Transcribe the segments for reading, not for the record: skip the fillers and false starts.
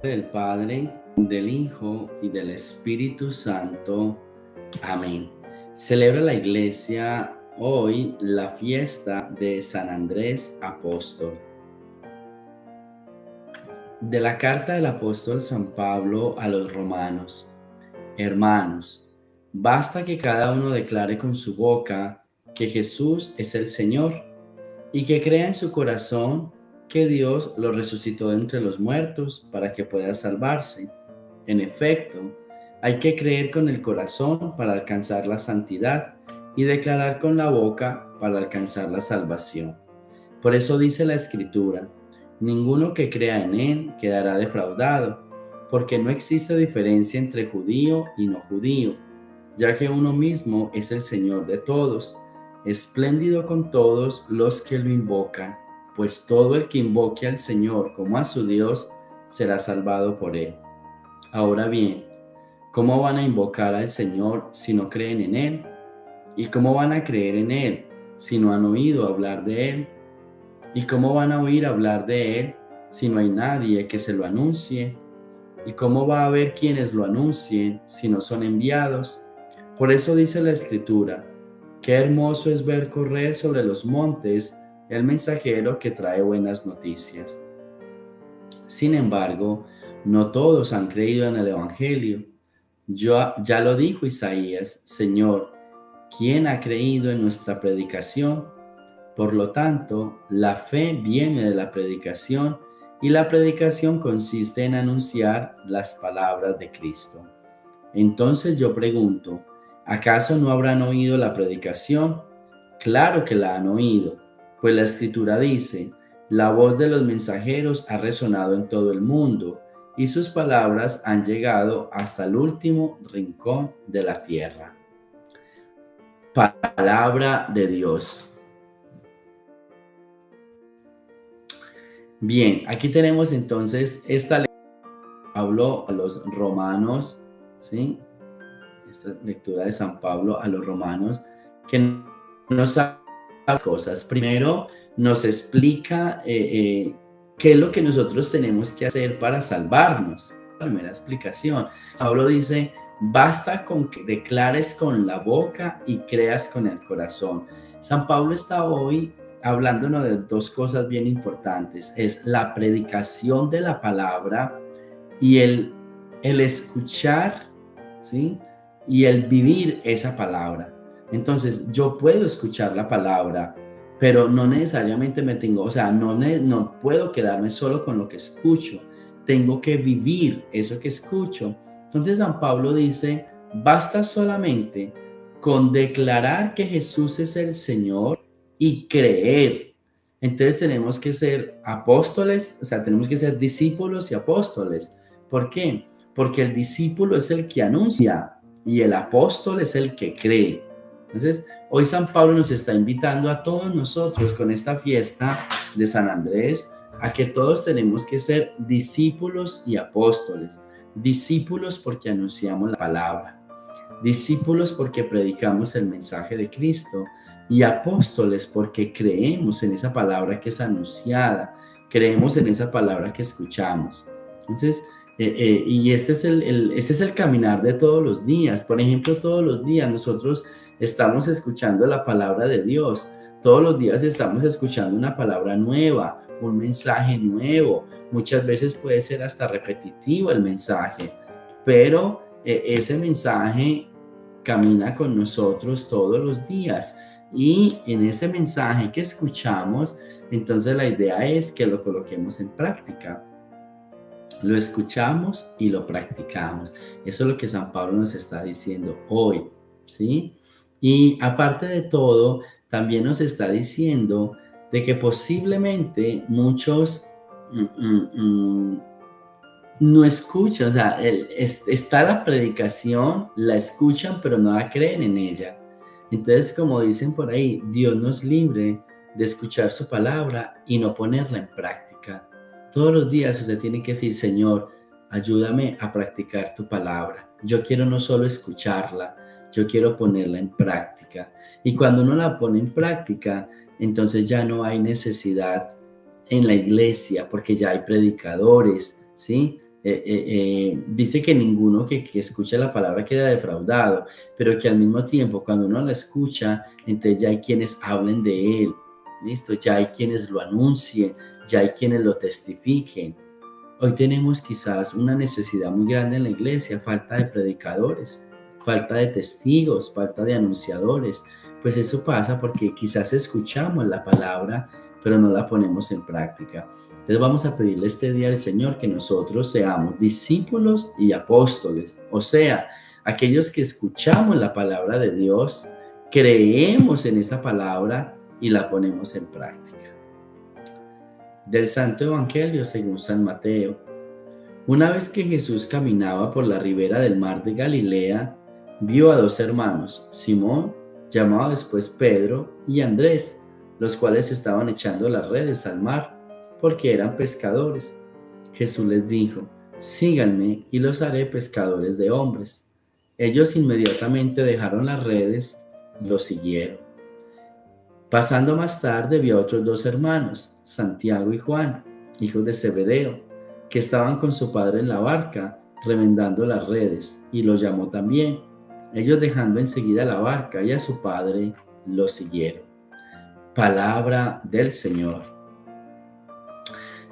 Del Padre, del Hijo y del Espíritu Santo. Amén. Celebra la Iglesia hoy la fiesta de San Andrés Apóstol. De la carta del apóstol San Pablo a los romanos. Hermanos, basta que cada uno declare con su boca que Jesús es el Señor y que crea en su corazón que Dios lo resucitó de entre los muertos para que pueda salvarse. En efecto, hay que creer con el corazón para alcanzar la santidad y declarar con la boca para alcanzar la salvación. Por eso dice la Escritura, ninguno que crea en Él quedará defraudado, porque no existe diferencia entre judío y no judío, ya que uno mismo es el Señor de todos, espléndido con todos los que lo invocan, pues todo el que invoque al Señor como a su Dios será salvado por Él. Ahora bien, ¿cómo van a invocar al Señor si no creen en Él? ¿Y cómo van a creer en Él si no han oído hablar de Él? ¿Y cómo van a oír hablar de Él si no hay nadie que se lo anuncie? ¿Y cómo va a haber quienes lo anuncien si no son enviados? Por eso dice la Escritura, qué hermoso es ver correr sobre los montes el mensajero que trae buenas noticias. Sin embargo, no todos han creído en el Evangelio. Ya lo dijo Isaías, Señor, ¿quién ha creído en nuestra predicación? Por lo tanto, la fe viene de la predicación y la predicación consiste en anunciar las palabras de Cristo. Entonces yo pregunto, ¿acaso no habrán oído la predicación? Claro que la han oído, pues la Escritura dice, la voz de los mensajeros ha resonado en todo el mundo y sus palabras han llegado hasta el último rincón de la tierra. Palabra de Dios. Bien, aquí tenemos entonces esta lectura de Pablo a los romanos, ¿sí? Esta lectura de San Pablo a los romanos, que nos habla de cosas. Primero, nos explica qué es lo que nosotros tenemos que hacer para salvarnos. La primera explicación. Pablo dice, basta con que declares con la boca y creas con el corazón. San Pablo está hoy hablándonos de dos cosas bien importantes. Es la predicación de la palabra y el escuchar, ¿sí? Y el vivir esa palabra. Entonces, yo puedo escuchar la palabra, pero no necesariamente me tengo, o sea, no puedo quedarme solo con lo que escucho. Tengo que vivir eso que escucho. Entonces, San Pablo dice, basta solamente con declarar que Jesús es el Señor y creer. Entonces tenemos que ser apóstoles, o sea, tenemos que ser discípulos y apóstoles. ¿Por qué? Porque el discípulo es el que anuncia y el apóstol es el que cree. Entonces, hoy San Pablo nos está invitando a todos nosotros con esta fiesta de San Andrés a que todos tenemos que ser discípulos y apóstoles. Discípulos porque anunciamos la palabra. Discípulos porque predicamos el mensaje de Cristo y apóstoles porque creemos en esa palabra que es anunciada, creemos en esa palabra que escuchamos. Entonces, y este es el caminar de todos los días. Por ejemplo, todos los días nosotros estamos escuchando la palabra de Dios. Todos los días estamos escuchando una palabra nueva, un mensaje nuevo. Muchas veces puede ser hasta repetitivo el mensaje, pero ese mensaje camina con nosotros todos los días. Y en ese mensaje que escuchamos, entonces la idea es que lo coloquemos en práctica. Lo escuchamos y lo practicamos. Eso es lo que San Pablo nos está diciendo hoy, ¿sí? Y aparte de todo, también nos está diciendo de que posiblemente muchos no escuchan, o sea, está la predicación, la escuchan, pero no la creen en ella. Entonces, como dicen por ahí, Dios nos libre de escuchar su palabra y no ponerla en práctica. Todos los días usted tiene que decir, Señor, ayúdame a practicar tu palabra. Yo quiero no solo escucharla, yo quiero ponerla en práctica. Y cuando uno la pone en práctica, entonces ya no hay necesidad en la iglesia porque ya hay predicadores, ¿sí? Dice que ninguno que escucha la palabra queda defraudado, pero que al mismo tiempo cuando uno la escucha, entonces ya hay quienes hablen de él, ¿listo? Ya hay quienes lo anuncien, ya hay quienes lo testifiquen. Hoy tenemos quizás una necesidad muy grande en la iglesia, falta de predicadores, falta de testigos, falta de anunciadores. Pues eso pasa porque quizás escuchamos la palabra, pero no la ponemos en práctica. Entonces vamos a pedirle este día al Señor que nosotros seamos discípulos y apóstoles, o sea, aquellos que escuchamos la palabra de Dios, creemos en esa palabra y la ponemos en práctica. Del Santo Evangelio según San Mateo. Una vez que Jesús caminaba por la ribera del mar de Galilea, vio a dos hermanos, Simón, llamado después Pedro, y Andrés, los cuales estaban echando las redes al mar, porque eran pescadores. Jesús les dijo, síganme y los haré pescadores de hombres. Ellos inmediatamente dejaron las redes y los siguieron. Pasando más tarde vio a otros dos hermanos, Santiago y Juan, hijos de Zebedeo, que estaban con su padre en la barca, remendando las redes, y los llamó también. Ellos dejando enseguida la barca y a su padre, lo siguieron. Palabra del Señor.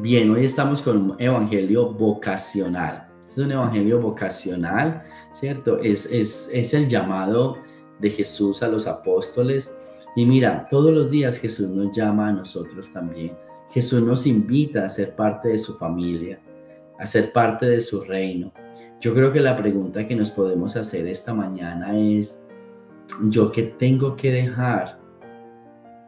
Bien, hoy estamos con un evangelio vocacional. Es un evangelio vocacional, ¿cierto? Es el llamado de Jesús a los apóstoles. Y mira, todos los días Jesús nos llama a nosotros también. Jesús nos invita a ser parte de su familia, a ser parte de su reino. Yo creo que la pregunta que nos podemos hacer esta mañana es, ¿yo qué tengo que dejar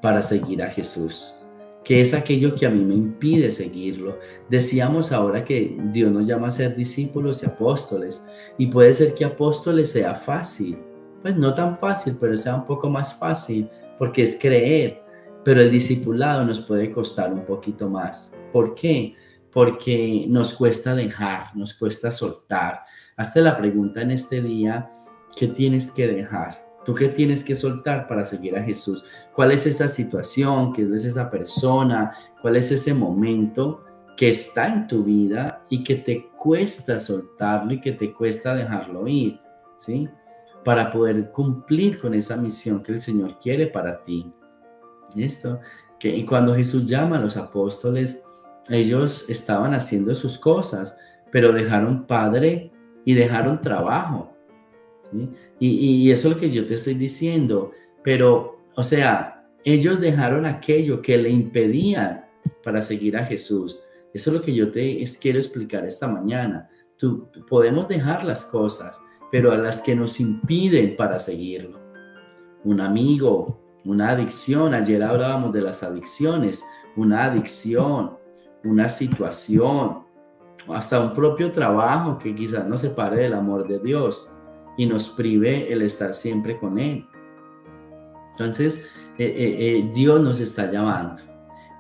para seguir a Jesús? ¿Qué es aquello que a mí me impide seguirlo? Decíamos ahora que Dios nos llama a ser discípulos y apóstoles, y puede ser que apóstoles sea fácil, pues no tan fácil, pero sea un poco más fácil, porque es creer, pero el discipulado nos puede costar un poquito más. ¿Por qué? Porque nos cuesta dejar, nos cuesta soltar. Hazte la pregunta en este día, ¿qué tienes que dejar? ¿Tú qué tienes que soltar para seguir a Jesús? ¿Cuál es esa situación? ¿Qué es esa persona? ¿Cuál es ese momento que está en tu vida y que te cuesta soltarlo y que te cuesta dejarlo ir? ¿Sí? Para poder cumplir con esa misión que el Señor quiere para ti. ¿Listo? Y cuando Jesús llama a los apóstoles, ellos estaban haciendo sus cosas, pero dejaron padre y dejaron trabajo. ¿Sí? Y eso es lo que yo te estoy diciendo, pero, o sea, ellos dejaron aquello que le impedían para seguir a Jesús. Eso es lo que yo te quiero explicar esta mañana. Podemos dejar las cosas, pero a las que nos impiden para seguirlo. Un amigo, una adicción, ayer hablábamos de las adicciones, una adicción, una situación, hasta un propio trabajo que quizás nos separe del amor de Dios y nos prive el estar siempre con Él. Entonces, Dios nos está llamando.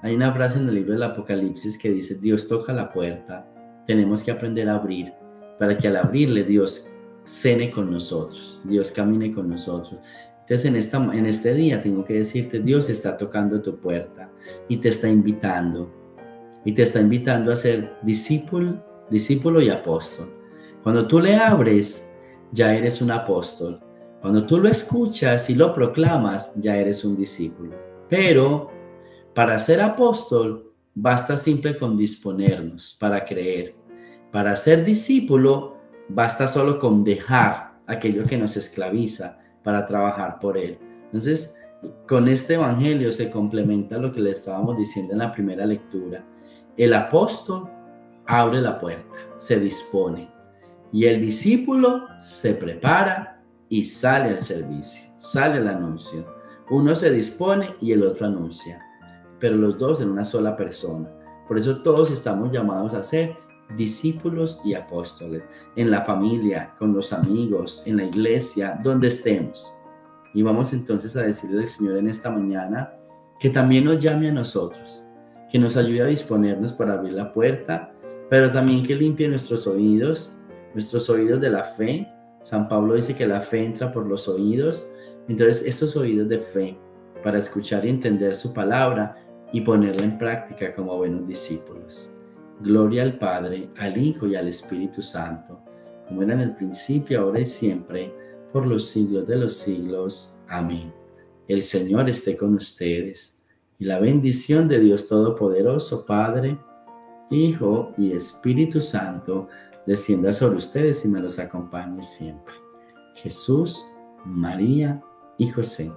Hay una frase en el libro del Apocalipsis que dice, Dios toca la puerta, tenemos que aprender a abrir, para que al abrirle Dios cene con nosotros, Dios camine con nosotros. Entonces, en este día tengo que decirte, Dios está tocando tu puerta y te está invitando a ser discípulo y apóstol. Cuando tú le abres, ya eres un apóstol. Cuando tú lo escuchas y lo proclamas, ya eres un discípulo. Pero para ser apóstol, basta simple con disponernos para creer. Para ser discípulo, basta solo con dejar aquello que nos esclaviza para trabajar por Él. Entonces, con este evangelio se complementa lo que le estábamos diciendo en la primera lectura. El apóstol abre la puerta, se dispone, y el discípulo se prepara y sale al servicio, sale al anuncio. Uno se dispone y el otro anuncia, pero los dos en una sola persona. Por eso todos estamos llamados a ser discípulos y apóstoles, en la familia, con los amigos, en la iglesia, donde estemos. Y vamos entonces a decirle al Señor en esta mañana que también nos llame a nosotros, que nos ayude a disponernos para abrir la puerta, pero también que limpie nuestros oídos de la fe. San Pablo dice que la fe entra por los oídos, entonces esos oídos de fe para escuchar y entender su palabra y ponerla en práctica como buenos discípulos. Gloria al Padre, al Hijo y al Espíritu Santo, como era en el principio, ahora y siempre, por los siglos de los siglos. Amén. El Señor esté con ustedes, y la bendición de Dios Todopoderoso, Padre, Hijo y Espíritu Santo, descienda sobre ustedes y me los acompañe siempre. Jesús, María y José,